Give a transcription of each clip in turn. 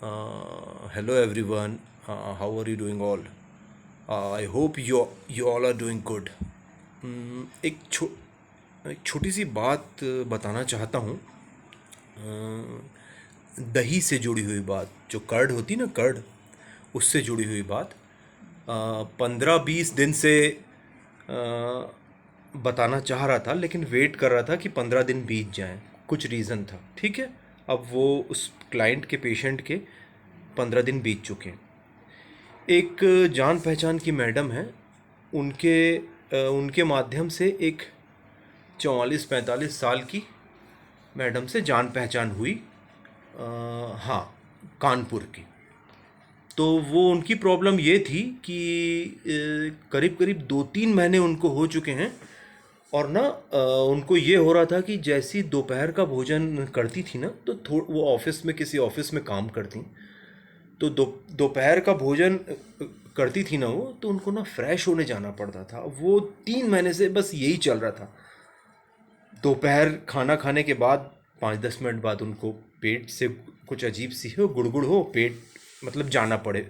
Hello everyone. How are you doing all? I hope you all are doing good. एक छोटी सी बात बताना चाहता हूँ। दही से जुड़ी हुई बात, जो कर्ड होती ना, कर्ड, उससे जुड़ी हुई बात। 15-20 दिन से बताना चाह रहा था, लेकिन वेट कर रहा था कि 15 दिन बीत जाएं। कुछ रीज़न था, ठीक है। अब वो उस क्लाइंट के, पेशेंट के 15 दिन बीत चुके हैं। एक जान पहचान की मैडम है, उनके माध्यम से एक 44-45 साल की मैडम से जान पहचान हुई। हाँ, कानपुर की। तो वो उनकी प्रॉब्लम ये थी कि करीब करीब 2-3 महीने उनको हो चुके हैं। और ना उनको ये हो रहा था कि जैसी दोपहर का भोजन करती थी ना, तो वो ऑफिस में, किसी ऑफिस में काम करती, तो दोपहर का भोजन करती थी ना वो, तो उनको ना फ्रेश होने जाना पड़ता था। वो 3 महीने से बस यही चल रहा था। दोपहर खाना खाने के बाद 5-10 मिनट बाद उनको पेट से कुछ अजीब सी हो, गुड़गुड़ हो पेट, मतलब जाना पड़े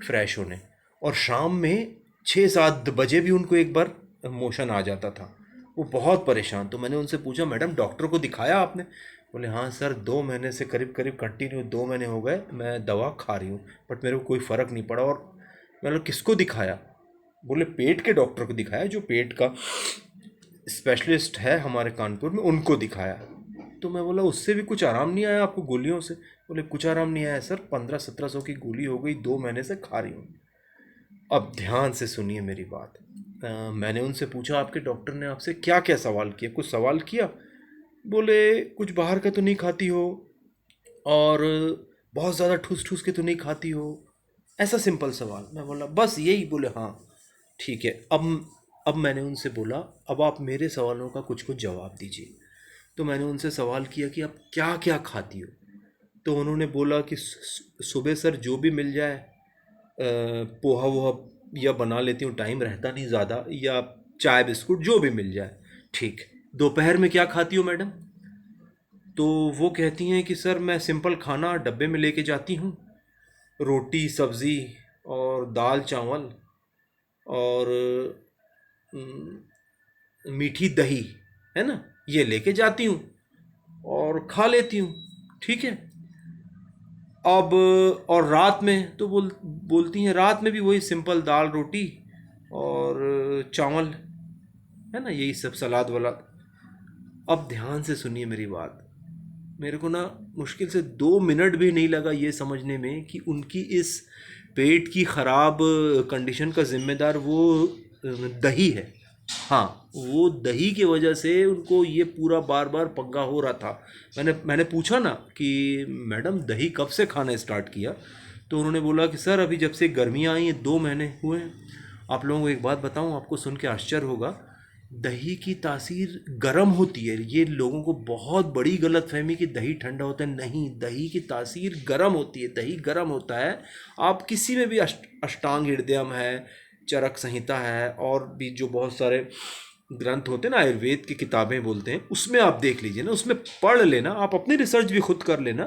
फ्रेश होने। और शाम में 6-7 बजे भी उनको एक बार मोशन आ जाता था। वो बहुत परेशान। तो मैंने उनसे पूछा, मैडम डॉक्टर को दिखाया आपने? बोले हाँ सर, 2 महीने से करीब करीब कंटिन्यू 2 महीने हो गए मैं दवा खा रही हूँ, बट मेरे को कोई फ़र्क नहीं पड़ा। और मैंने किसको दिखाया? बोले पेट के डॉक्टर को दिखाया, जो पेट का स्पेशलिस्ट है हमारे कानपुर में, उनको दिखाया। तो मैं बोला उससे भी कुछ आराम नहीं आया आपको गोलियों से? बोले कुछ आराम नहीं आया सर, 1500-1700 की गोली हो गई, 2 महीने से खा रही हूँ। अब ध्यान से सुनिए मेरी बात। मैंने उनसे पूछा आपके डॉक्टर ने आपसे क्या क्या सवाल किया? कुछ सवाल किया? बोले कुछ बाहर का तो नहीं खाती हो, और बहुत ज़्यादा ठूस ठूस के तो नहीं खाती हो, ऐसा सिंपल सवाल। मैं बोला बस यही? बोले हाँ ठीक है। अब मैंने उनसे बोला, अब आप मेरे सवालों का कुछ कुछ जवाब दीजिए। तो मैंने उनसे सवाल किया कि आप क्या क्या खाती हो? तो उन्होंने बोला कि सुबह सर जो भी मिल जाए, पोहा वोहा या बना लेती हूँ, टाइम रहता नहीं ज़्यादा, या चाय बिस्कुट जो भी मिल जाए। ठीक। दोपहर में क्या खाती हो मैडम? तो वो कहती हैं कि सर मैं सिंपल खाना डब्बे में लेके जाती हूँ, रोटी सब्ज़ी और दाल चावल, और मीठी दही, है ना, ये लेके जाती हूँ और खा लेती हूँ। ठीक है। अब और रात में तो बोलती हैं रात में भी वही सिंपल दाल रोटी और चावल, है ना, यही सब, सलाद वलाद। अब ध्यान से सुनिए मेरी बात। मेरे को ना मुश्किल से 2 मिनट भी नहीं लगा ये समझने में कि उनकी इस पेट की ख़राब कंडीशन का ज़िम्मेदार वो दही है। हाँ, वो दही की वजह से उनको ये पूरा बार बार पंगा हो रहा था। मैंने पूछा ना कि मैडम दही कब से खाना स्टार्ट किया? तो उन्होंने बोला कि सर अभी जब से गर्मियाँ आई हैं 2 महीने हुए हैं। आप लोगों को एक बात बताऊं, आपको सुन के आश्चर्य होगा, दही की तासीर गर्म होती है। ये लोगों को बहुत बड़ी गलतफहमी कि दही ठंडा होता है। नहीं, दही की तासीर गर्म होती है, दही गर्म होता है। आप किसी में भी अष्टांग हृदयम है, चरक संहिता है, और भी जो बहुत सारे ग्रंथ होते हैं ना, आयुर्वेद की किताबें बोलते हैं, उसमें आप देख लीजिए ना, उसमें पढ़ लेना, आप अपनी रिसर्च भी खुद कर लेना,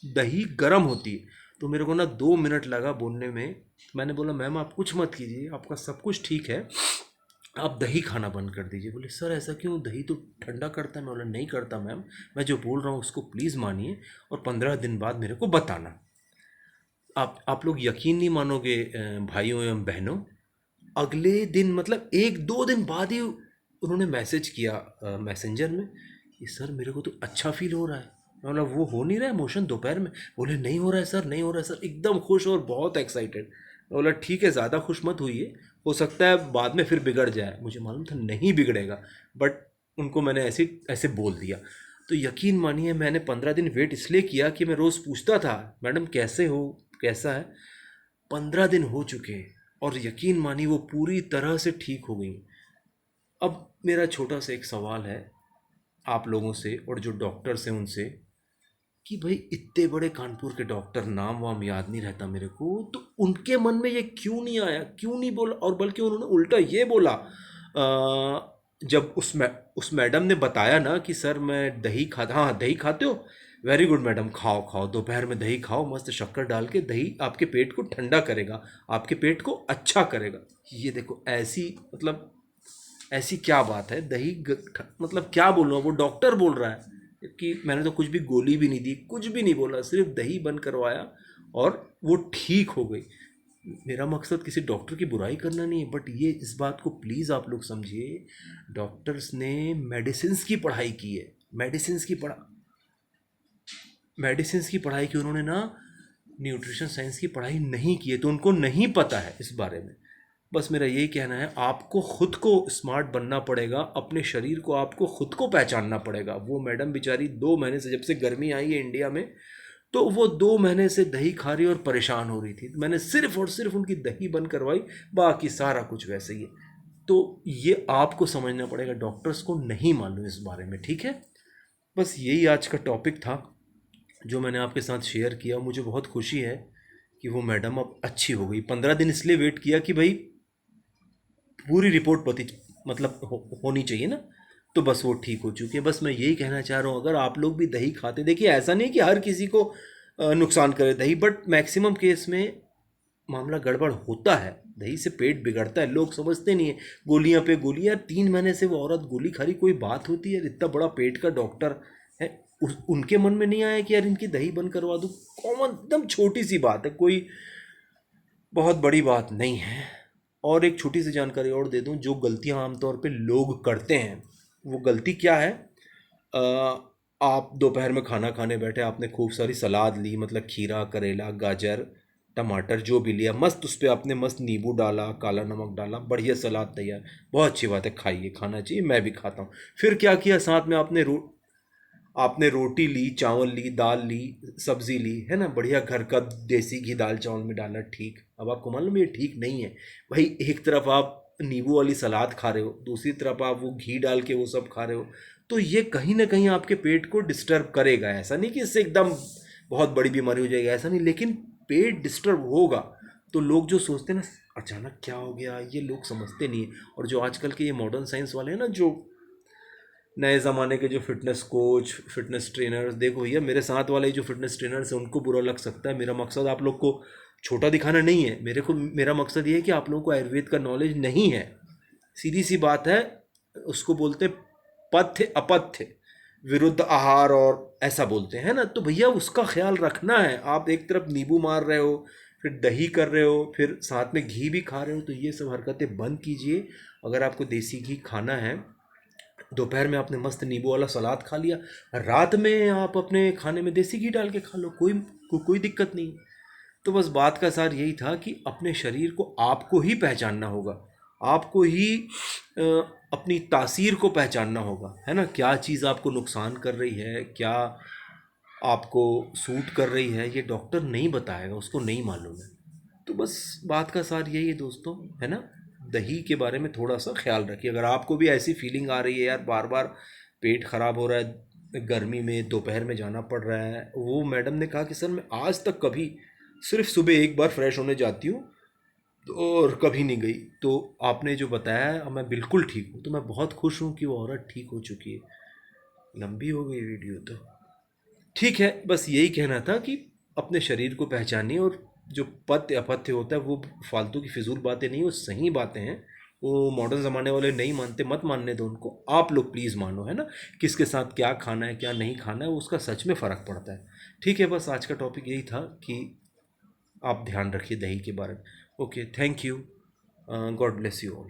दही गर्म होती है। तो मेरे को ना 2 मिनट लगा बोलने में। मैंने बोला मैम आप कुछ मत कीजिए, आपका सब कुछ ठीक है, आप दही खाना बंद कर दीजिए। बोले सर ऐसा क्यों, दही तो ठंडा करता है। मैं बोला नहीं करता मैम, मैं जो बोल रहा हूँ उसको प्लीज़ मानिए, और 15 दिन बाद मेरे को बताना। आप लोग यकीन नहीं मानोगे भाइयों एवं बहनों, अगले दिन, मतलब 1-2 दिन बाद ही उन्होंने मैसेज किया मैसेंजर में कि सर मेरे को तो अच्छा फील हो रहा है। मैं बोला वो हो नहीं रहा है मोशन दोपहर में? बोले नहीं हो रहा है सर, नहीं हो रहा है सर, एकदम खुश और बहुत एक्साइटेड। मैं बोला ठीक है, ज़्यादा खुश मत होइए, हो सकता है बाद में फिर बिगड़ जाए। मुझे मालूम था नहीं बिगड़ेगा, बट उनको मैंने ऐसे ऐसे बोल दिया। तो यकीन मानिए मैंने 15 दिन वेट इसलिए किया कि मैं रोज़ पूछता था मैडम कैसे हो, कैसा है। 15 दिन हो चुके, और यकीन मानिए वो पूरी तरह से ठीक हो गई। अब मेरा छोटा सा एक सवाल है आप लोगों से और जो डॉक्टर्स हैं उनसे, कि भाई इतने बड़े कानपुर के डॉक्टर, नाम वाम याद नहीं रहता मेरे को, तो उनके मन में ये क्यों नहीं आया, क्यों नहीं बोला? और बल्कि उन्होंने उल्टा ये बोला, जब उस मैडम ने बताया ना कि सर मैं दही खाता, हाँ दही खाते हो, वेरी गुड मैडम, खाओ खाओ, दोपहर में दही खाओ, मस्त शक्कर डाल के। दही आपके पेट को ठंडा करेगा, आपके पेट को अच्छा करेगा। ये देखो, ऐसी मतलब ऐसी क्या बात है, दही मतलब क्या बोल रहा हूँ, वो डॉक्टर बोल रहा है कि मैंने तो कुछ भी गोली भी नहीं दी, कुछ भी नहीं बोला, सिर्फ दही बंद करवाया और वो ठीक हो गई। मेरा मकसद किसी डॉक्टर की बुराई करना नहीं है, बट ये इस बात को प्लीज़ आप लोग समझिए, डॉक्टर्स ने मेडिसिन्स की पढ़ाई की है, मेडिसिन्स की पढ़ाई की, उन्होंने ना न्यूट्रिशन साइंस की पढ़ाई नहीं की है, तो उनको नहीं पता है इस बारे में। बस मेरा यही कहना है, आपको खुद को स्मार्ट बनना पड़ेगा, अपने शरीर को आपको खुद को पहचानना पड़ेगा। वो मैडम बेचारी 2 महीने से, जब से गर्मी आई है इंडिया में, तो वो 2 महीने से दही खा रही और परेशान हो रही थी। तो मैंने सिर्फ और सिर्फ उनकी दही बंद करवाई, बाकी सारा कुछ वैसे ही है। तो ये आपको समझना पड़ेगा, डॉक्टर्स को नहीं मालूम इस बारे में, ठीक है। बस यही आज का टॉपिक था जो मैंने आपके साथ शेयर किया। मुझे बहुत खुशी है कि वो मैडम अब अच्छी हो गई। 15 दिन इसलिए वेट किया कि भाई पूरी रिपोर्ट मतलब होनी चाहिए ना, तो बस वो ठीक हो चुकी है। बस मैं यही कहना चाह रहा हूँ, अगर आप लोग भी दही खाते, देखिए ऐसा नहीं कि हर किसी को नुकसान करे दही, बट मैक्सिमम केस में मामला गड़बड़ होता है, दही से पेट बिगड़ता है, लोग समझते नहीं है। गोलियां पे गोलियां, 3 महीने से वो औरत गोली खा रही, कोई बात होती है? इतना बड़ा पेट का डॉक्टर है, उनके मन में नहीं आया कि यार इनकी दही बंद करवा दूँ? कॉमन, एकदम छोटी सी बात है, कोई बहुत बड़ी बात नहीं है। और एक छोटी सी जानकारी और दे दूं, जो गलतियां आमतौर पे लोग करते हैं, वो गलती क्या है? अ, आप दोपहर में खाना खाने बैठे, आपने खूब सारी सलाद ली, मतलब खीरा, करेला, गाजर, टमाटर जो भी लिया, मस्त उस पर आपने मस्त नींबू डाला, काला नमक डाला, बढ़िया सलाद तैयार। बहुत अच्छी बात है, खाइए, खाना चाहिए, मैं भी खाता हूँ। फिर क्या किया, साथ में आपने रोटी ली, चावल ली, दाल ली, सब्जी ली, है ना, बढ़िया घर का देसी घी दाल चावल में डाला, ठीक। अब आपको मालूम है ये ठीक नहीं है भाई। एक तरफ आप नींबू वाली सलाद खा रहे हो, दूसरी तरफ आप वो घी डाल के वो सब खा रहे हो, तो ये कहीं ना कहीं आपके पेट को डिस्टर्ब करेगा। ऐसा नहीं कि इससे एकदम बहुत बड़ी बीमारी हो जाएगी, ऐसा नहीं, लेकिन पेट डिस्टर्ब होगा। तो लोग जो सोचते हैं ना अचानक क्या हो गया, ये लोग समझते नहीं है। और जो आजकल के ये मॉडर्न साइंस वाले हैं ना, जो नए ज़माने के जो फिटनेस कोच, फिटनेस ट्रेनर्स, देखो भैया, मेरे साथ वाले जो फिटनेस ट्रेनर्स हैं उनको बुरा लग सकता है, मेरा मकसद आप लोग को छोटा दिखाना नहीं है। मेरा मकसद ये है कि आप लोगों को आयुर्वेद का नॉलेज नहीं है, सीधी सी बात है। उसको बोलते हैं पथ्य अपथ्य, विरुद्ध आहार, और ऐसा बोलते हैं ना। तो भैया उसका ख्याल रखना है। आप एक तरफ नींबू मार रहे हो, फिर दही कर रहे हो, फिर साथ में घी भी खा रहे हो, तो ये सब हरकतें बंद कीजिए। अगर आपको देसी घी खाना है, दोपहर में आपने मस्त नींबू वाला सलाद खा लिया, रात में आप अपने खाने में देसी घी डाल के खा लो, कोई दिक्कत नहीं। तो बस बात का सार यही था कि अपने शरीर को आपको ही पहचानना होगा, आपको ही अ, अपनी तासीर को पहचानना होगा, है ना। क्या चीज़ आपको नुकसान कर रही है, क्या आपको सूट कर रही है, ये डॉक्टर नहीं बताएगा, उसको नहीं मालूम है। तो बस बात का सार यही है दोस्तों, है ना। दही के बारे में थोड़ा सा ख्याल रखिए। अगर आपको भी ऐसी फीलिंग आ रही है यार, बार बार पेट खराब हो रहा है, गर्मी में दोपहर में जाना पड़ रहा है, वो मैडम ने कहा कि सर मैं आज तक कभी, सिर्फ सुबह एक बार फ्रेश होने जाती हूँ, और कभी नहीं गई, तो आपने जो बताया है, अब मैं बिल्कुल ठीक हूँ। तो मैं बहुत खुश हूँ कि वो औरत ठीक हो चुकी है। लंबी हो गई वीडियो तो, ठीक है। बस यही कहना था कि अपने शरीर को पहचानिए, और जो पथ्य अपथ्य होता है वो फालतू की फिजूल बातें नहीं, वो सही बातें हैं। वो मॉडर्न ज़माने वाले नहीं मानते, मत मानने दो उनको, आप लोग प्लीज़ मानो, है ना। किसके साथ क्या खाना है क्या नहीं खाना है, उसका सच में फ़र्क पड़ता है। ठीक है, बस आज का टॉपिक यही था कि आप ध्यान रखिए दही के बारे में। Okay, thank you, God bless you all.